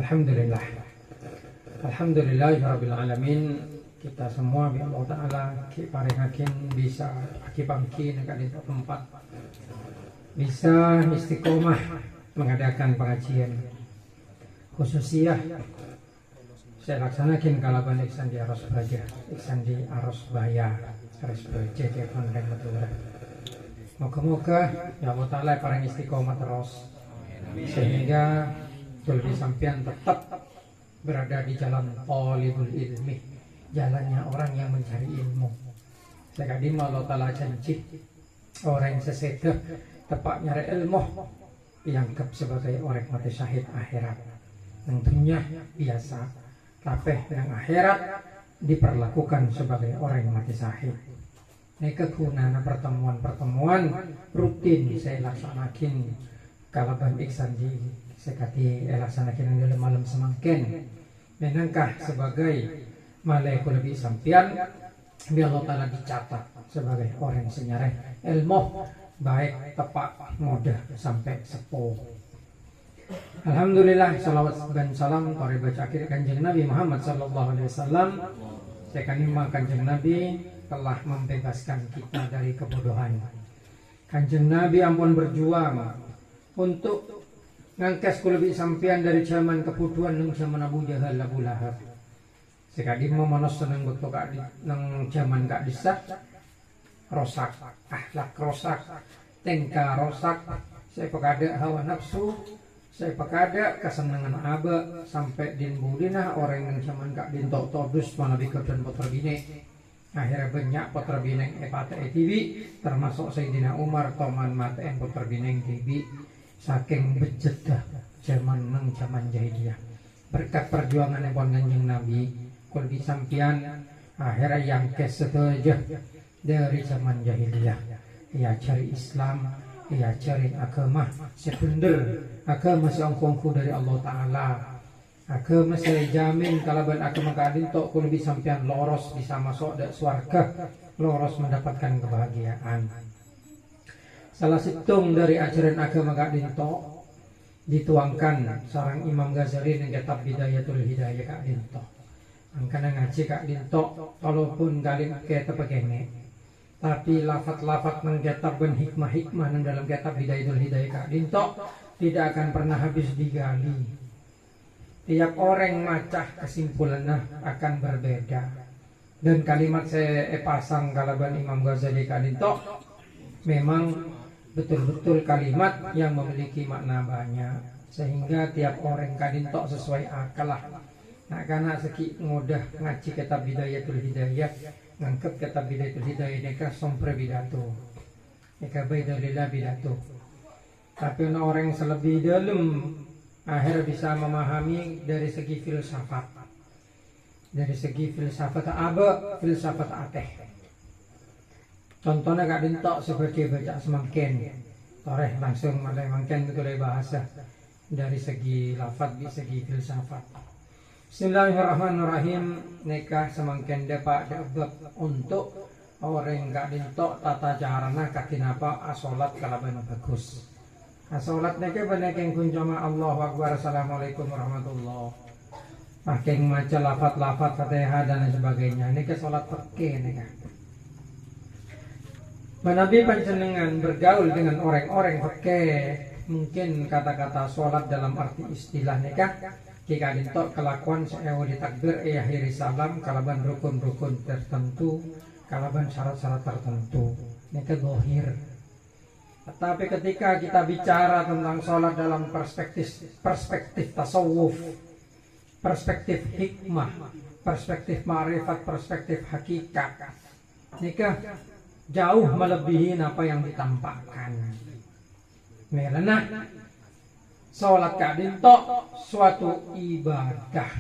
Alhamdulillah. Alhamdulillahirabbil alamin. Kita semua bi Allah taala ki paringaken bisa aki bangki nek di tempat bisa istiqomah mengadakan pengajian khususiyah saya laksanakan kalaban iksan di Aros Baja, iksan di Aros Baya, Aros Baja di Konreng Madura. Moga-moga ya Allah taala parang istiqomah terus sehingga lebih sampean tetap berada di jalan talibul ilmi, jalannya orang yang mencari ilmu. Sekali Allah taala janji orang yang sesedeh tepat nyari ilmu dianggap sebagai orang mati syahid akhirat. Tentunya biasa, tapi yang akhirat diperlakukan sebagai orang yang mati syahid. Ini kegunaan pertemuan-pertemuan rutin saya laksanakan kalaban iksan di sekati laksanakan dalam malam semangkin. Menangkah sebagai malaiku lebih sampian biar Allah taala dicatat sebagai orang senyareh ilmu baik tepat mudah sampai sepuh. Alhamdulillah, salawat dan salam kepada baca akhir kanjeng Nabi Muhammad sallallahu alaihi wasallam. Saya kanima kanjeng Nabi telah membebaskan kita dari kebodohan. Kanjeng Nabi ampun berjuang untuk ngangkas lebih sampian dari zaman kebodohan nang zaman Abu Jahal Abu Lahab. Sekali mau manos seneng betul kak nang zaman kak disah rosak, akhlak rosak, tengka rosak, saya pekada hawa nafsu, saya pekada kesenangan aba sampai din budina orang yang zaman kak din todus mana bikadan potra bine. Akhirnya banyak potra bineng epata TV termasuk Sayyidina Umar toman maten potra bineng TV. Saking bejedah zaman nang zaman jahiliyah berkat perjuangan yang kanjeng Nabi kul disampian akhirnya yang kesetujuh dari zaman jahiliyah ia cari Islam, ia cari agama sebener agama seongkongku dari Allah Ta'ala agama saya jamin kalaban agama kadin tok kul disampian loros bisa masuk dak swarga loros mendapatkan kebahagiaan. Salah situng dari ajaran agama Kak Dinto dituangkan sarang Imam Ghazali yang kitab Bidayatul Hidayah Kak Dinto. Angkana ngaji Kak Dinto walaupun kali kita pegenge tapi lafat-lafat nang kitab ben hikmah-hikmah nang dalam kitab Bidayatul Hidayah Kak Dinto tidak akan pernah habis digali. Tiap orang macah kesimpulannya akan berbeda. Dan kalimat saya pasang kalaban Imam Ghazali Kak Dinto memang betul-betul kalimat yang memiliki makna banyak sehingga tiap orang kadintok sesuai akal lah. Nah karena seki mudah ngaji kitab Bidayatul Hidayah ngangkep kitab Bidayatul Hidayah ini kan sompre bidato eka baidalillah bidato tapi orang yang selebih dalam akhir bisa memahami dari segi filsafat aba filsafat ateh. Contohnya Kak Dintok sebagai baca semangkin toreh langsung ada mangkin betul bahasa dari segi lafaz di segi filsafat. Bismillahirrahmanirrahim. Nikah semangkin dapat diabab untuk orang Kak Dintok tata carana kakinapa asolat kalaban bagus. Asolat nikah banyak yang kunjama Allahu Akbar assalamualaikum warahmatullah. Pakai maca lafaz-lafaz Fatihah dan sebagainya. Nikah solat pakai nikah. Nabi panjenengan bergaul dengan orang-orang pakai mungkin kata-kata sholat dalam arti istilah nikah jika dintok kelakuan seewo ditakbir akhiri salam kalaban rukun-rukun tertentu kalaban syarat-syarat tertentu nikah gohir. Tapi ketika kita bicara tentang sholat dalam perspektif tasawuf, perspektif hikmah, perspektif ma'rifat, perspektif hakikat nikah jauh melebihi apa yang ditampakkan. Karena sholat Kak Dinto suatu ibadah.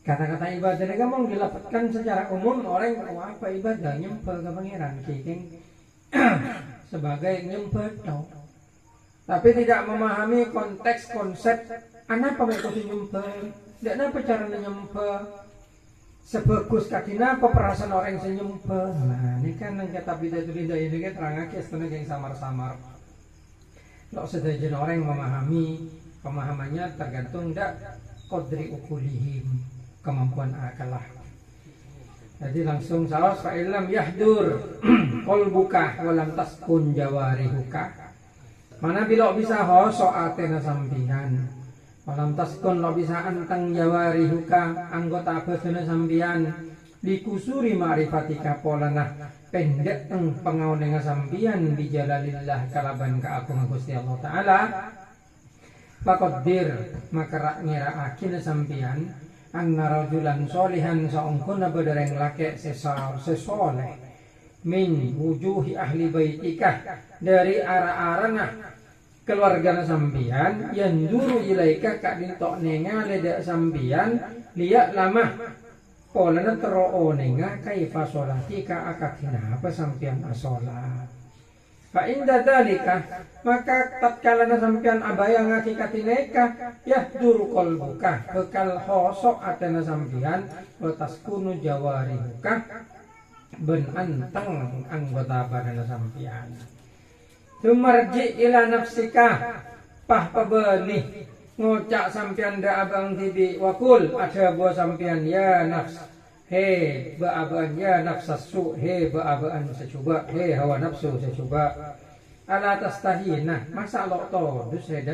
Kata-kata ibadah ini kan dilapatkan secara umum orang apa ibadah nyembah ke pangeran kiking sebagai nyembah tau. Tapi tidak memahami konteks konsep apa mengikuti nyembah, tidak apa cara nyembah. Sebagus kadina apa perasaan orang yang nyembah. Nah ini kan yang kata Bidayatul Hidayah ini kan terangake setengah yang samar-samar. Lok sedajan orang yang memahami Pemahamannya tergantung qadri ukulihim, kemampuan akalah. Jadi langsung saos fa illam yahdur qalbuka walam taskun jawarihuka. Mana bila bisa hoso atena sampian, walam taskun lo bisa anteng jawarihuka, anggota basana sampian, dikusuri ma'rifatika polana pendek teng pengaunenga sampian bijalalillah kalaban kaagung Gusti Allah Ta'ala. Faqaddir maka ngiraakin sampian anna rajulan solihan saungkuna badereng lake sesoleh min wujuhi ahli baitika dari arah-arana keluarga sampian yang duru ilaika kak dintok nenga ledak sampian liat lama polana teroo nenga kaifa solatika akakina apa sampian asolat. Fa inda dalika maka tatkala sampean abaya ngakikatineka yahduru qalbuka bekal khosok atena sampean wa taskunu jawarihuka ben anteng anggota badan sampean. Sumarji ila nafsika pah pabeni ngocak sampean da abang tibi wakul ada buah sampean ya nafs. Hei ba'abaan ya nafsasu, hei ba'abaan secoba, hei hawa nafsu secoba. Ala tastahina, masa lo todus heda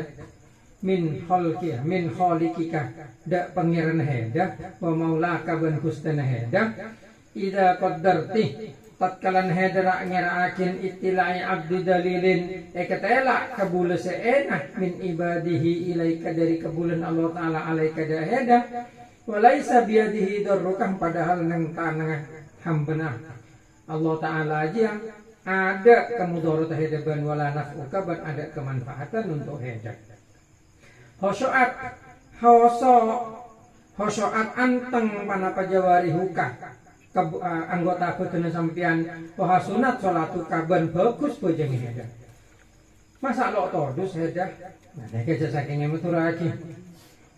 min khalikika da pangeran heda wa maulaka ban kustana heda ida qaddarti tatkalan heda ngeraakin ittilai abdi dalilin ekatela kabula seena min ibadihi ilaika dari kabulan Allah Ta'ala alaika da heda walaisa biadihi darrukah padahal nang tanah hambena Allah Ta'ala aja ada kemudarat hedaban wala naf'uka ban ada kemanfaatan untuk hedab. Hosoat anteng panapa jawari huka anggota betuna sampian wahasunat sholatuka ban bagus bojeng hedab. Masa lo todus hedab? Nah deke saking matur lagi.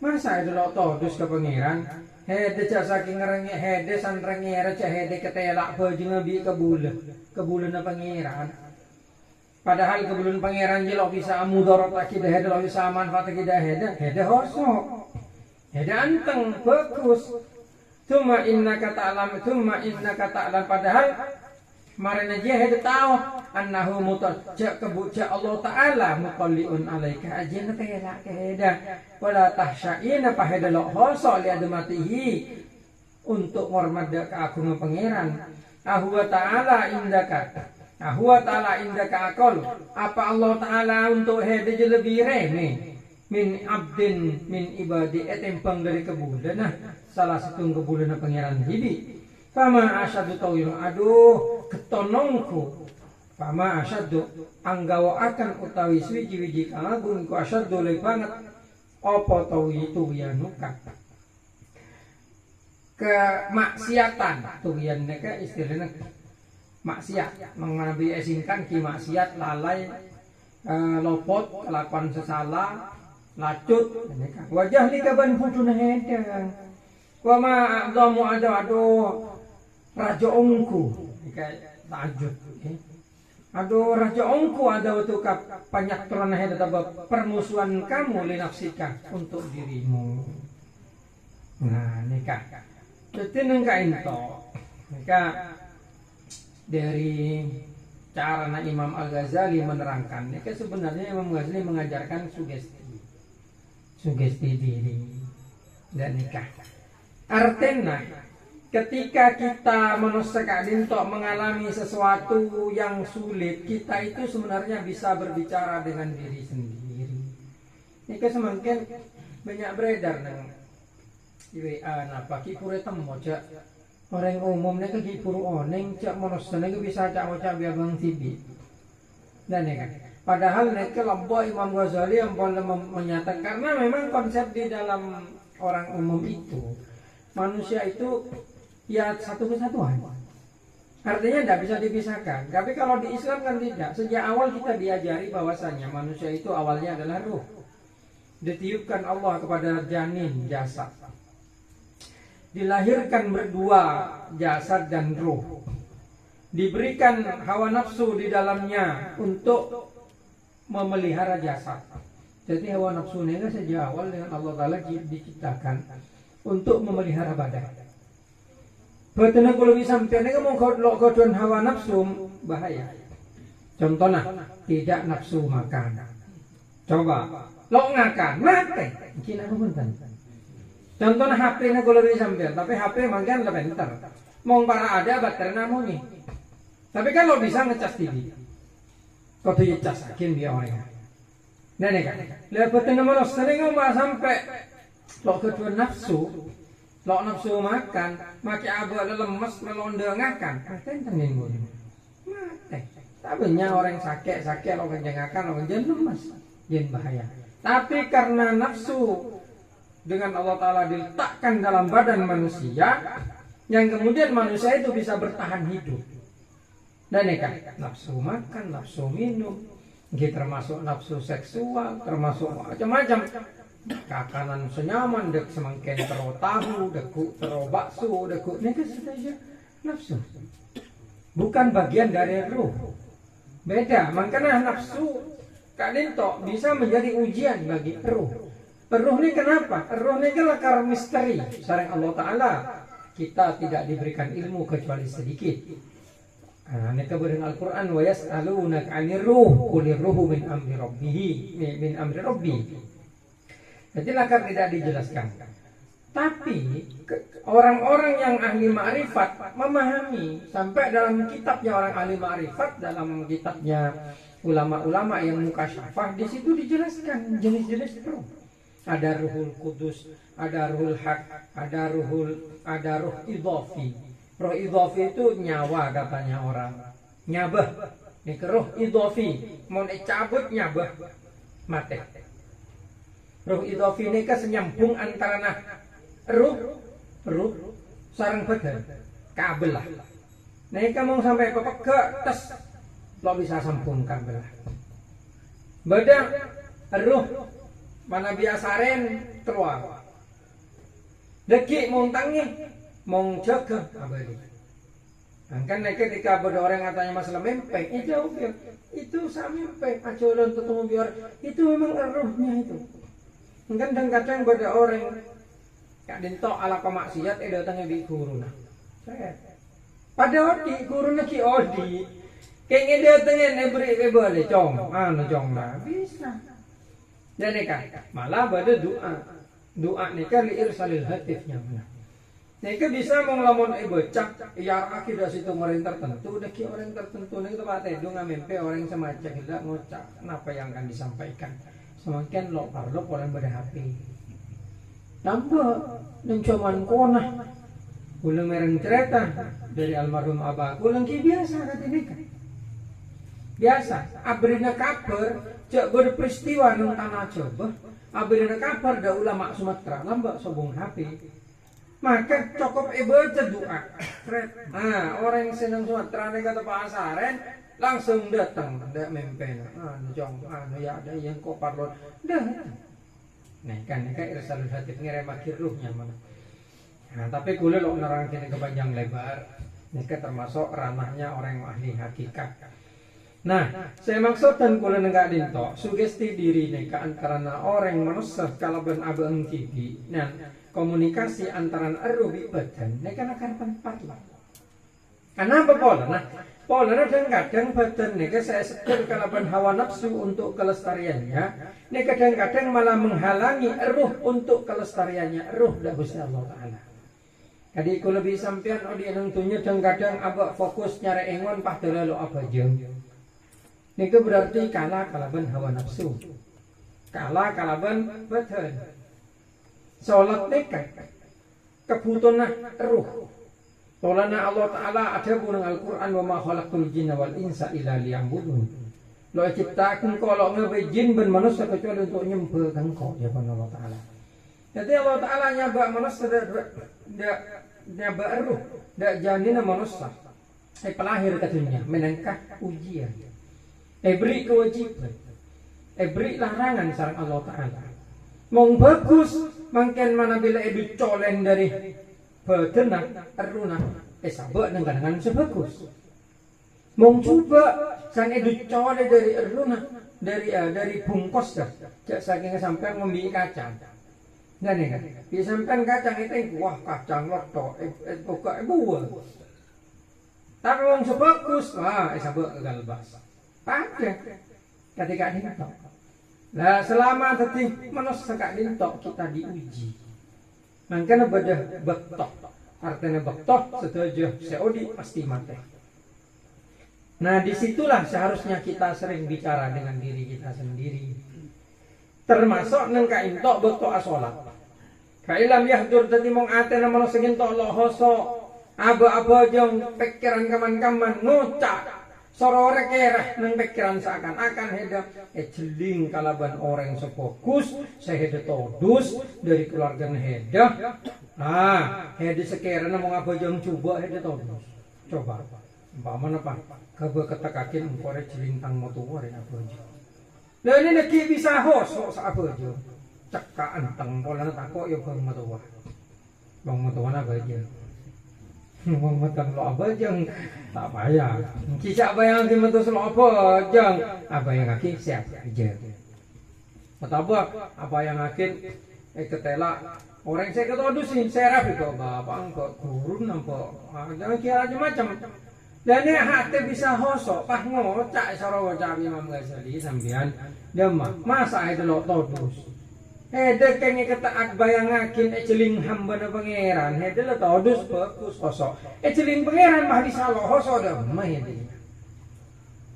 Masa itu lo todus ke pangeran hede cak saking ngerenge hede sanrengera cak hede ketelak bajeng abi kebulan na pangeran padahal kebulan pangeran jelo bisa mudarat akidah hede lo bisa manfaat akidah hede hoso hede anteng bagus cuma innaka ta'lam padahal marana dia hede tahu annahu mutajja kebuja Allah Ta'ala mutalliun alaika ajina telak hede wala tahsya'ina paheda lo hoso li adamatihi untuk hormat keagungan pangeran ahwa ta'ala indaka akol apa Allah Ta'ala untuk hede je lebih remeh min abdin min ibadi etempang dari kebulan salah satu kebulan pangeran hibi fama asyadu tawil aduh ketonongku fama asyadu anggawa akan utawi swiji-wiji kagung ku asyadu lebih banget apa tawi tuwianuka kemaksiatan tuwian neka istilahnya maksiat mengambil esingkan ki maksiat lalai lopot kelakuan sesala lacut wajah likaban putuna hedang wa ma a'dhamu aduh raja ongku kayak tajud aduh raja ongku ada waktu panyakturan heda permusuhan kamu li nafsika untuk dirimu. Nah nikah jadi nengka into nikah dari cara Imam Al-Ghazali menerangkan nikah sebenarnya Imam Ghazali mengajarkan sugesti diri dan nikah artinya ketika kita manusia dintok mengalami sesuatu yang sulit, kita itu sebenarnya bisa berbicara dengan diri sendiri. Ini semakin banyak beredar nang di WA napa ki pure temo cak orang umum nek ki puru oneng cak manusia nek bisa cak waca biabang tibi. Dan ya kan. Padahal nek lembo Imam Ghazali yang menyatakan karena memang konsep di dalam orang umum itu manusia itu ya satu kesatuan. Artinya tidak bisa dipisahkan. Tapi kalau di Islam kan tidak. Sejak awal kita diajari bahwasanya manusia itu awalnya adalah ruh. Ditiupkan Allah kepada janin jasad. Dilahirkan berdua jasad dan ruh. Diberikan hawa nafsu di dalamnya untuk memelihara jasad. Jadi hawa nafsu ini sejak awal dengan Allah Ta'ala diciptakan untuk memelihara badan. Betul kalau bisa sampai ini mau kodon hawa nafsu bahaya. Contohnya tidak nafsu makan. Coba lo ngakan mati. Mungkin aku bentar. Contohnya HP ini kalau bisa sampai, tapi HP makan lebih bentar. Mau para ada baterai namanya. Tapi kan lo bisa ngecas TV. Kau tuh cas akin dia orangnya. Nah nih kan, lihat betul nama lo sering ngomong sampai lo kedua nafsu. Lo nafsu makan, maki abu ada lemes melondengakan, mati tenin gue. Mati. Tapi orang sakit lo kencengakan, lo kencengan lemes, jen bahaya. Tapi karena nafsu dengan Allah Ta'ala diletakkan dalam badan manusia, yang kemudian manusia itu bisa bertahan hidup. Dan ini kan, nafsu makan, nafsu minum, termasuk nafsu seksual, termasuk macam-macam. Kakanan senyaman, dek semangkin tero tahu, deku tero bakso, deku ini saja nafsu. Bukan bagian dari ruh. Beda, makanya nafsu Kak Dinto bisa menjadi ujian bagi ruh. Ruh ini kenapa? Ruh ini kelakar misteri. Sareng Allah Ta'ala kita tidak diberikan ilmu kecuali sedikit. Ini kemudian Al-Quran wa yas'alunaka 'anir ruh qul ruhu min amri rabbi. Jadi lakar tidak dijelaskan. Tapi orang-orang yang ahli ma'rifat memahami sampai dalam kitabnya orang ahli ma'rifat, dalam kitabnya ulama-ulama yang mukasyafah, di situ dijelaskan jenis-jenis ruh. Ada ruhul kudus, ada ruhul hak, ada ruh idhofi. Ruh idhofi itu nyawa katanya orang. Nyabah. Ini ruh idhofi. Mau dicabut nyabah. Mati. Ruh idhofi ini kesenyambung antara ruh sarang badan. Kabel lah. Nah kamu sampai ke tes. Lo bisa sambung kabel lah. Badan ruh mana biasaren keluar. Deki mau tangi, mau jaga abadi. Kan ketika ada orang katanya masalah mempeng, itu sama mempeng, aculan ketemu biar itu memang rohnya itu. Kadang-kadang ada orang Kak Dinto ala pemaksiat datangnya di guru nah. Pada odi guru nak odi. Kayaknya datangnya beri boleh cong lah bisa. Jadi kan malah pada doa nih kan liirsalil hatifnya. Nika bisa mengelamun bocah ya akidah situ orang tertentu deki orang tertentu nih itu pak tedu ngamimpi orang semacam tidak ngocak apa yang akan disampaikan semakin lo parlo orang berhati tanpa mencoman konah ulang mereng cerita dari almarhum abah ulang biasa kata nikah biasa abrina kabar cek berperistiwa nang tanah coba abrina kabar da ulama Sumatera lambak sobong HP. Maka cukup baca doa. Nah, orang yang senang Sumatera nih kata Pak Asaren langsung datang, tidak mempena. Ya ada yang kok parlon, datang. Nah, kan irsalul hatif ngeremakir ruhnya mana. Nah, tapi kuliah lo nerang kini kepanjang lebar. Ini termasuk ranahnya orang yang ahli hakikat. Nah, saya maksudkan kuliah nenggak dinto sugesti diri nih ke antara orang manusia kalau ben abang cibi. Nah, komunikasi antara ruh badan ini kan akan tempat lah. Kenapa pola? Nah, pola kadang-kadang badan ini saya sebut kalaban hawa nafsu untuk kelestariannya. Ini kadang-kadang malah menghalangi ruh untuk kelestariannya ruh dah Gusti Allah Taala. Jadi kalau lebih sampean odi nentunya kadang-kadang abak fokus nyari engon padahal lo apa jeng. Ini berarti kalah kalaban hawa nafsu. Kalah kalaban badan. Salat nekat kebutuhan ruh. Tolana Allah Ta'ala ada bunang Al-Quran wa ma khalaqtul jinna wal insa illa liya'budun. Lo ciptakan kalau ngabe jin ben manusia kecuali untuk nyembah engkau ya Allah Ta'ala. Jadi Allah Ta'ala nyaba manusia nyaba ruh dak janina manusia. Pelahir ke dunia menangkah ujian. Beri kewajiban. Beri larangan sareng Allah Ta'ala. Mong bagus mungkin mana bila edu colen dari badan aruna sabak dengan sebagus. Mong coba sang edu colen dari aruna dari bungkus dah. Cak saking sampean ngombe kacang. Nah nih kan, di sampean kacang itu wah kacang loto, pokoknya buah. Tapi wong sebagus, wah sabuk galbas. Pada ketika dintok. Nah selama tadi manusia kak dintok kita diuji. Mangkana bedah bektok. Artinya bektok setuju seodi pasti mati. Nah disitulah seharusnya kita sering bicara dengan diri kita sendiri. Termasuk neng kaintok bektok asolat. Kailam yahdur tadi mong ate na manusia gintok lohoso. Aba-aba jong pikiran kaman-kaman ngucak sorore kerah nang pikiran seakan-akan heda jeling kalaban orang sefokus seheda todus dari keluarga heda heda sekera nang aba jong coba heda todus coba umpama apa kebe ketekakin engkore jeling tang motuwa re aba jong lha ini neki bisa hoso sa aba jong cekaan tang polana takok yo bang motuwa na bae ngomong tentang lo apa jeng tak payah kisah apa yang dimentus lo apa jeng apa yang kaki siap aja atau apa yang akin ketela orang saya ketodus sih saya rapi kok bapak kok gurun nampak jangan kira macam dan ini hati bisa hosok pah ngocak soro wajah Imam Ghazali sambian demah masa itu lo todus dekeng kata bayang akin jeling hamba na pangeran lo todus bagus hosok jeling pangeran mah bisa lo hosok dah mah ya dia.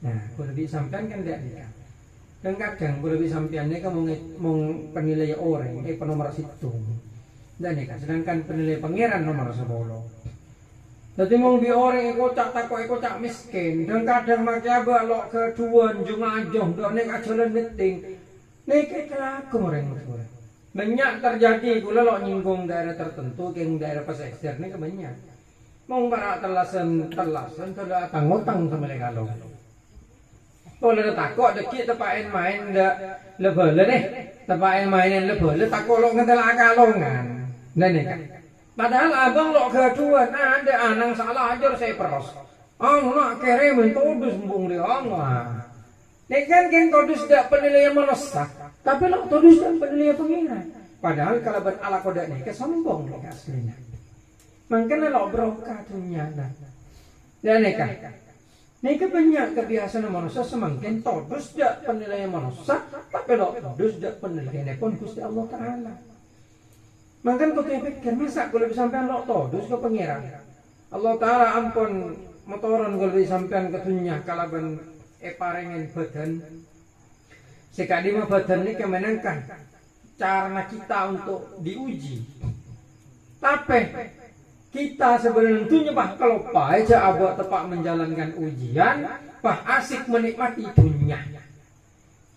Nah kalau disampaikan kan dia dan kadang kalau disampaikannya kan mau penilai orang penomor situng dan ya sedangkan penilai pangeran nomor 10. Jadi mau bi orang kocak takut kocak miskin dan kadang makai lo keduan junga ajong dan nek ajalan meeting nek kelaku orang banyak terjadi gula lo nyinggung daerah tertentu ke daerah pesisir ini kebanyak mau para telasan sudah utang sama mereka lo boleh takut deki tepain main dah lebel deh tepain mainin lebel takut lo ngetela kalongan dan kan padahal abang lo keduan ada anang salah ajar saya peros nak kere mentodus mbung dia ini kan todus tidak penilaian manusia tapi lo todus tidak penilaian pengiran padahal kalau berala kodak ini kesombong lo aslinya makanya lo berokah dunia dan ini banyak kebiasaan manusia semakin todus tidak penilaian manusia tapi lo todus tidak penilaian pun Gusti Allah Ta'ala makanya kau pikir masa kalau disampaikan lo todus ke pengiran Allah Ta'ala ampun motoran kalau disampaikan ke dunia kalaban parengen badan sekali mah badan ini kemenangkan cara kita untuk diuji tapi kita sebenarnya bah kalau aja abah tepat menjalankan ujian bah asik menikmati dunia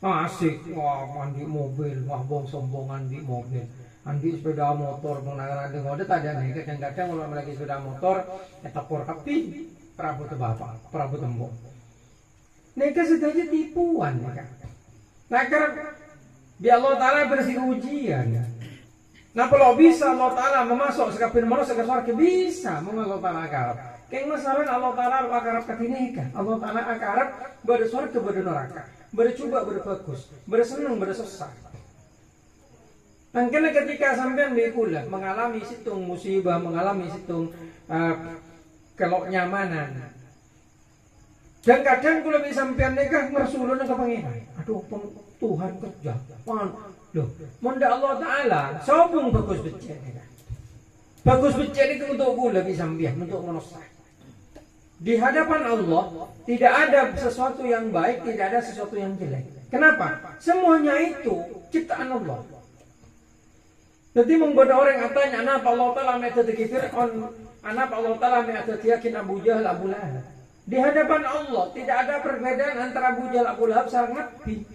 asik wah mandi mobil wah sombongan di mobil andi sepeda motor mengenai ngode tadi nih kadang-kadang kalau lagi sepeda motor tekor kapi prabu bapak prabu tembok mereka saja tipuan kan. Nah karena di Allah Ta'ala bersih ujian. Nah kalau bisa Allah Ta'ala memasuk sekapin manusia ke surga bisa Allah Ta'ala akarab. Kayak masalah Allah Ta'ala akarab ketinika. Allah Ta'ala akarab pada surga pada neraka. Bercoba berfokus, bersenang bersesat. Makanya ketika sampean bikulah mengalami situng musibah, mengalami situng keloknyamanan. Dan kadang kalau bisa sampean nikah ngersulun ke pangeran. Aduh Tuhan kerja. Loh, munda Allah Ta'ala sobung bagus becek. Bagus becek itu untuk kula bisa sampean untuk manusia. Di hadapan Allah tidak ada sesuatu yang baik, tidak ada sesuatu yang jelek. Kenapa? Semuanya itu ciptaan Allah. Jadi membuat orang katanya anak Allah Ta'ala metode Fir'aun, anak Allah Ta'ala metode yakin Abu Jahal Abu Lahab. Di hadapan Allah tidak ada perbedaan antara Abu Jahal Abu Lahab sama Nabi.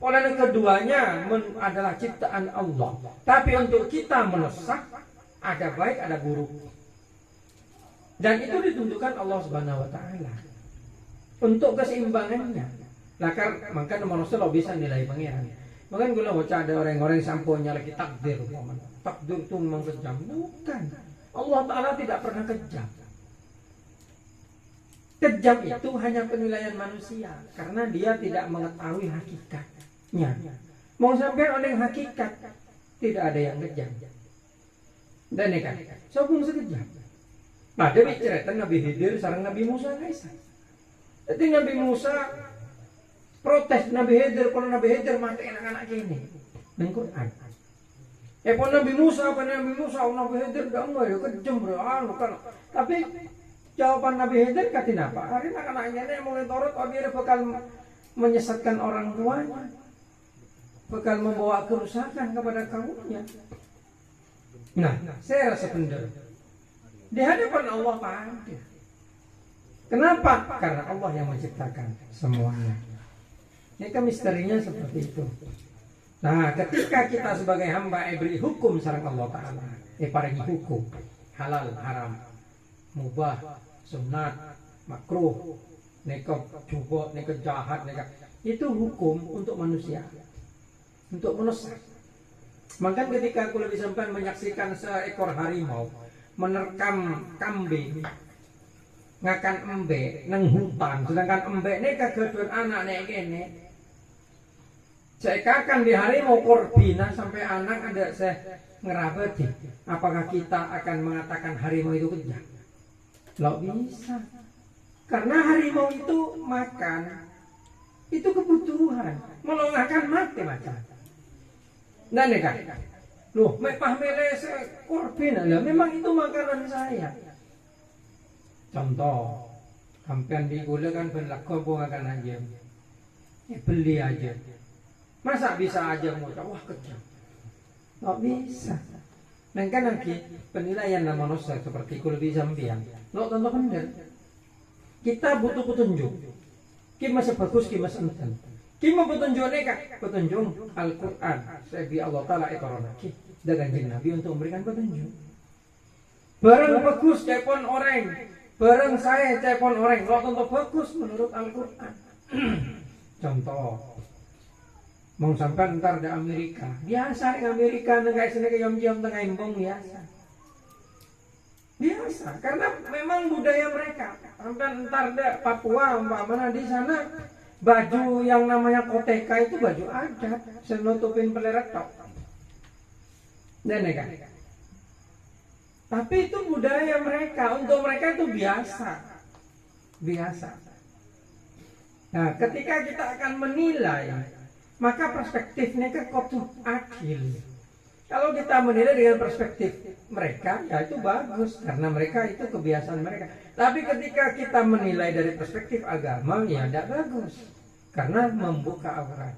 Oleh keduanya adalah ciptaan Allah. Tapi untuk kita menesak ada baik ada buruk. Dan itu ditentukan Allah Subhanahu wa Ta'ala. Untuk keseimbangannya. Maka manusia lo bisa nilai pangeran. Maka kalau baca ada orang-orang samponya lagi takdir. Takdir itu memang kejam. Bukan. Allah Ta'ala tidak pernah kejam. Kejam itu hanya penilaian manusia karena dia tidak mengetahui hakikatnya. Mau sampai oleh hakikat, tidak ada yang kejam. Dan ini kan, sopung sekejam. Pada bicara Nabi Khidir sareng Nabi Musa guys. Jadi Nabi Musa protes Nabi Khidir, kalau Nabi Khidir mati anak-anak ini. Dengan Quran. Pun Nabi Musa, Nabi Khidir gak mau ya kejam bro. Tapi jawaban Nabi Khidir kata apa? Hari anak-anaknya yang mau ngetorot, dia bakal menyesatkan orang tuanya, bakal membawa kerusakan kepada kaumnya. Nah, saya rasa benar. Di hadapan Allah pasti. Kenapa? Karena Allah yang menciptakan semuanya. Ini kan misterinya seperti itu. Nah, ketika kita sebagai hamba beri hukum sareng Allah Ta'ala, paringi hukum halal, haram, mubah, sunat, makruh, neka jubok, neka jahat, itu hukum untuk manusia, untuk manusia. Maka ketika aku lebih sampai menyaksikan seekor harimau menerkam kambing ngakan embe nang hutan, sedangkan embe ini kegaduhan anak nek kene. Seekakan di harimau korbina sampai anak ada saya ngerabati. Apakah kita akan mengatakan harimau itu kejam? Loh bisa. Karena harimau itu makan, itu kebutuhan. Melongahkan mati macam. Nah nih kan, loh mepah mele korbina lah. Memang itu makanan saya. Contoh, sampean di gula kan berlaku bukan aja, beli aja. Masa bisa aja mau wah kejam? Nggak bisa. Dan kan lagi penilaian manusia seperti kulbi sambian. Nggak tentu benar. Kita butuh petunjuk. Kita masih bagus, kita masih enten. Kita petunjuk ini kan petunjuk Al-Quran. Sebi Allah Taala ekonomi dengan Nabi untuk memberikan petunjuk. Barang bagus cepon orang. Barang saya cepon orang. Nggak tentu bagus menurut Al-Quran. Contoh. Mau sampai ntar di Amerika, biasa di Amerika negara sini ke jam-jam tengah imbong biasa, karena memang budaya mereka. Sampai ntar di Papua, mana di sana baju yang namanya koteka itu baju adat, senutupin peleret tok. Dan kan. Tapi itu budaya mereka, untuk mereka itu biasa. Nah, ketika kita akan menilai, maka perspektifnya kan kotor adil. Kalau kita menilai dengan perspektif mereka, ya itu bagus karena mereka itu kebiasaan mereka. Tapi ketika kita menilai dari perspektif agama, ya tidak bagus karena membuka aurat.